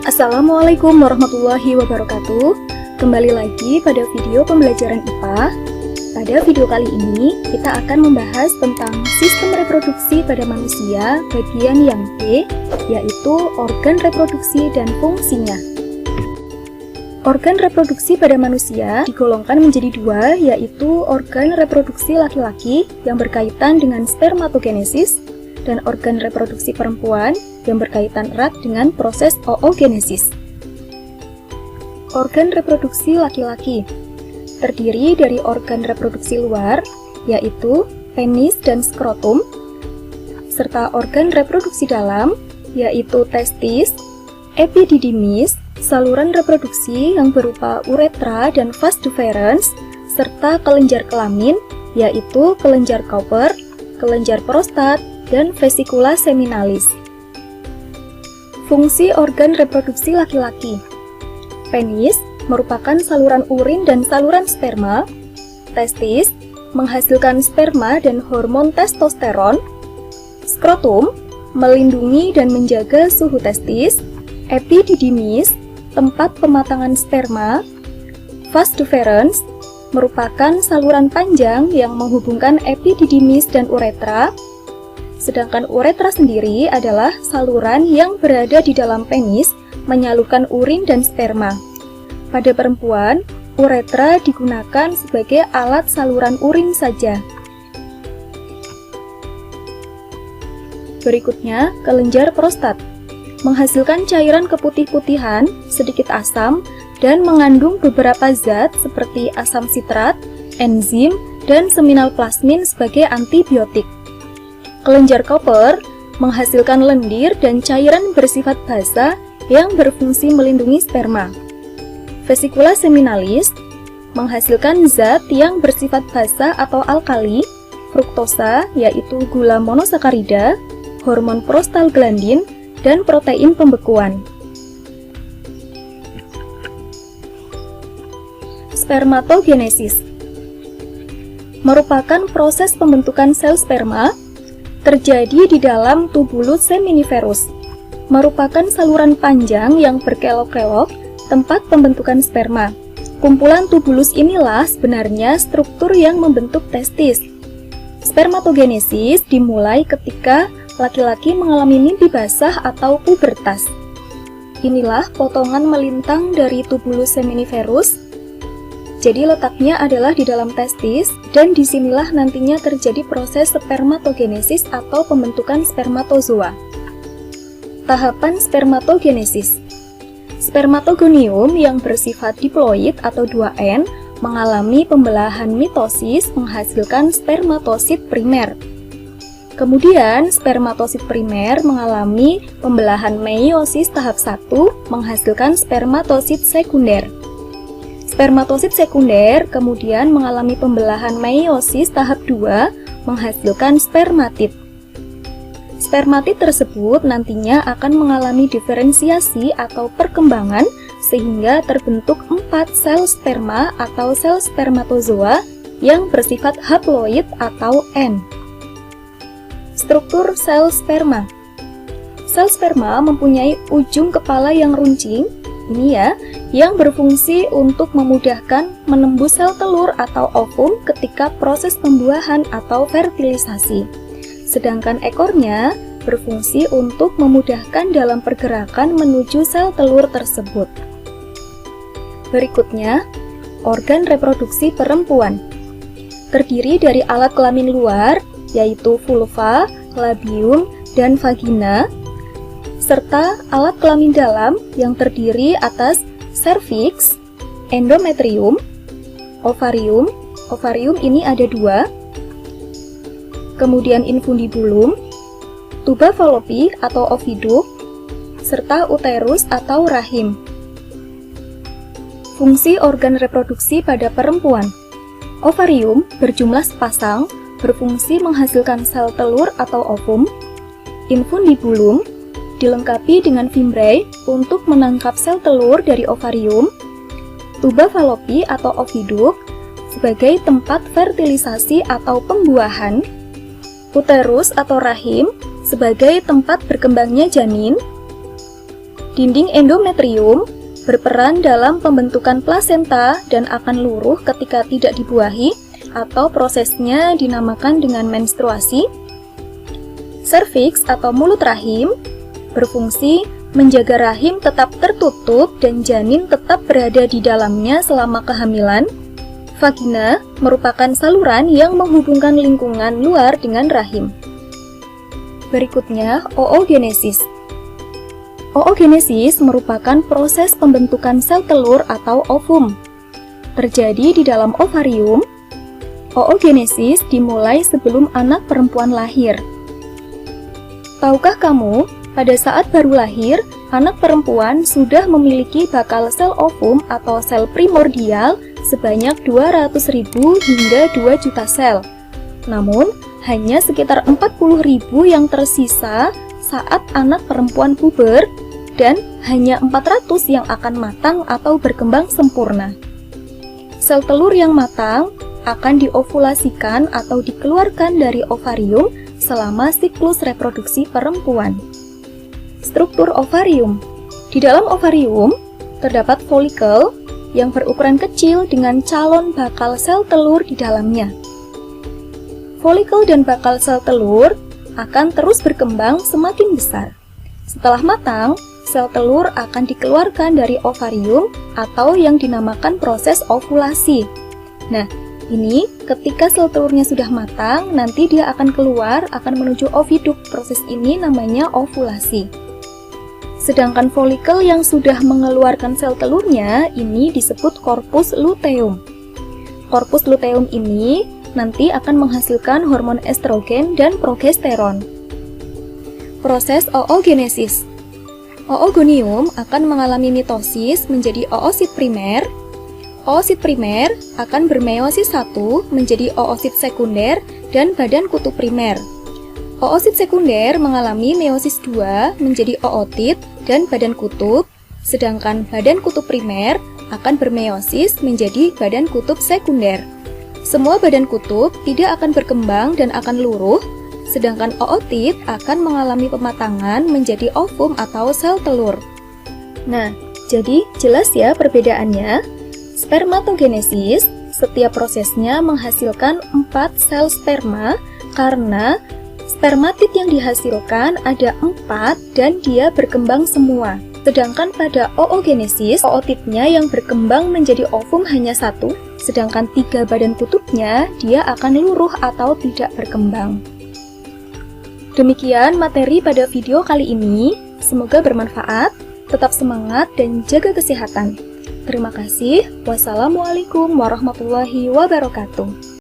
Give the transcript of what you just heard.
Assalamualaikum warahmatullahi wabarakatuh. Kembali lagi pada video pembelajaran IPA. Pada video kali ini, kita akan membahas tentang sistem reproduksi pada manusia bagian yang B, yaitu organ reproduksi dan fungsinya. Organ reproduksi pada manusia digolongkan menjadi dua, yaitu organ reproduksi laki-laki yang berkaitan dengan spermatogenesis dan organ reproduksi perempuan yang berkaitan erat dengan proses oogenesis. Organ reproduksi laki-laki terdiri dari organ reproduksi luar, yaitu penis dan skrotum, serta organ reproduksi dalam, yaitu testis, epididymis, saluran reproduksi yang berupa uretra dan vas deferens, serta kelenjar kelamin, yaitu kelenjar Cowper, kelenjar prostat, dan vesikula seminalis. Fungsi organ reproduksi laki-laki. Penis merupakan saluran urin dan saluran sperma. Testis menghasilkan sperma dan hormon testosteron. Skrotum melindungi dan menjaga suhu testis. Epididymis tempat pematangan sperma. Vas deferens merupakan saluran panjang yang menghubungkan epididymis dan uretra. Sedangkan uretra sendiri adalah saluran yang berada di dalam penis menyalurkan urin dan sperma. Pada perempuan, uretra digunakan sebagai alat saluran urin saja. Berikutnya, kelenjar prostat menghasilkan cairan keputih-putihan, sedikit asam, dan mengandung beberapa zat seperti asam sitrat, enzim, dan seminal plasmin sebagai antibiotik. Kelenjar Cowper menghasilkan lendir dan cairan bersifat basa yang berfungsi melindungi sperma. Vesikula seminalis menghasilkan zat yang bersifat basa atau alkali, fruktosa yaitu gula monosakarida, hormon prostaglandin, dan protein pembekuan. Spermatogenesis merupakan proses pembentukan sel sperma terjadi di dalam tubulus seminiferus, merupakan saluran panjang yang berkelok-kelok tempat pembentukan sperma. Kumpulan tubulus inilah sebenarnya struktur yang membentuk testis. Spermatogenesis dimulai ketika laki-laki mengalami mimpi basah atau pubertas. Inilah potongan melintang dari tubulus seminiferus. Jadi letaknya adalah di dalam testis, dan disinilah nantinya terjadi proses spermatogenesis atau pembentukan spermatozoa. Tahapan spermatogenesis. Spermatogonium yang bersifat diploid atau 2N mengalami pembelahan mitosis menghasilkan spermatosit primer. Kemudian spermatosit primer mengalami pembelahan meiosis tahap 1 menghasilkan spermatosit sekunder. Spermatosit sekunder kemudian mengalami pembelahan meiosis tahap 2 menghasilkan spermatid. Spermatid tersebut nantinya akan mengalami diferensiasi atau perkembangan sehingga terbentuk 4 sel sperma atau sel spermatozoa yang bersifat haploid atau N. Struktur sel sperma. Sel sperma mempunyai ujung kepala yang runcing, ini ya, yang berfungsi untuk memudahkan menembus sel telur atau ovum ketika proses pembuahan atau fertilisasi. Sedangkan ekornya berfungsi untuk memudahkan dalam pergerakan menuju sel telur tersebut. Berikutnya, organ reproduksi perempuan. Terdiri dari alat kelamin luar, yaitu vulva, labium, dan vagina, serta alat kelamin dalam yang terdiri atas serviks, endometrium, ovarium, ovarium ini ada 2, kemudian infundibulum, tuba fallopi atau oviduk, serta uterus atau rahim. Fungsi organ reproduksi pada perempuan. Ovarium berjumlah sepasang, berfungsi menghasilkan sel telur atau ovum. Infundibulum dilengkapi dengan fimbriae untuk menangkap sel telur dari ovarium. Tuba fallopi atau oviduk sebagai tempat fertilisasi atau pembuahan. Uterus atau rahim sebagai tempat berkembangnya janin. Dinding endometrium berperan dalam pembentukan plasenta dan akan luruh ketika tidak dibuahi atau prosesnya dinamakan dengan menstruasi. Serviks atau mulut rahim berfungsi menjaga rahim tetap tertutup dan janin tetap berada di dalamnya selama kehamilan. Vagina merupakan saluran yang menghubungkan lingkungan luar dengan rahim. Berikutnya, oogenesis. Oogenesis merupakan proses pembentukan sel telur atau ovum. Terjadi di dalam ovarium. Oogenesis dimulai sebelum anak perempuan lahir. Tahukah kamu, pada saat baru lahir, anak perempuan sudah memiliki bakal sel ovum atau sel primordial sebanyak 200.000 hingga 2 juta sel. Namun, hanya sekitar 40.000 yang tersisa saat anak perempuan puber dan hanya 400 yang akan matang atau berkembang sempurna. Sel telur yang matang akan diovulasikan atau dikeluarkan dari ovarium selama siklus reproduksi perempuan. Struktur ovarium. Di dalam ovarium terdapat folikel yang berukuran kecil dengan calon bakal sel telur di dalamnya. Folikel dan bakal sel telur akan terus berkembang semakin besar. Setelah matang, sel telur akan dikeluarkan dari ovarium atau yang dinamakan proses ovulasi. Nah, ini ketika sel telurnya sudah matang, nanti dia akan keluar, akan menuju oviduk. Proses ini namanya ovulasi. Sedangkan folikel yang sudah mengeluarkan sel telurnya, ini disebut korpus luteum. Korpus luteum ini nanti akan menghasilkan hormon estrogen dan progesteron. Proses oogenesis. Oogonium akan mengalami mitosis menjadi oosit primer. Oosit primer akan bermeiosis 1 menjadi oosit sekunder dan badan kutub primer. Oosit sekunder mengalami meiosis 2 menjadi ootit dan badan kutub, sedangkan badan kutub primer akan bermeiosis menjadi badan kutub sekunder. Semua badan kutub tidak akan berkembang dan akan luruh, sedangkan ootit akan mengalami pematangan menjadi ovum atau sel telur. Nah, jadi jelas ya perbedaannya. Spermatogenesis, setiap prosesnya menghasilkan 4 sel sperma karena spermatid yang dihasilkan ada 4 dan dia berkembang semua. Sedangkan pada oogenesis, ootitnya yang berkembang menjadi ovum hanya 1, sedangkan 3 badan kutubnya dia akan luruh atau tidak berkembang. Demikian materi pada video kali ini, semoga bermanfaat, tetap semangat dan jaga kesehatan. Terima kasih, wassalamualaikum warahmatullahi wabarakatuh.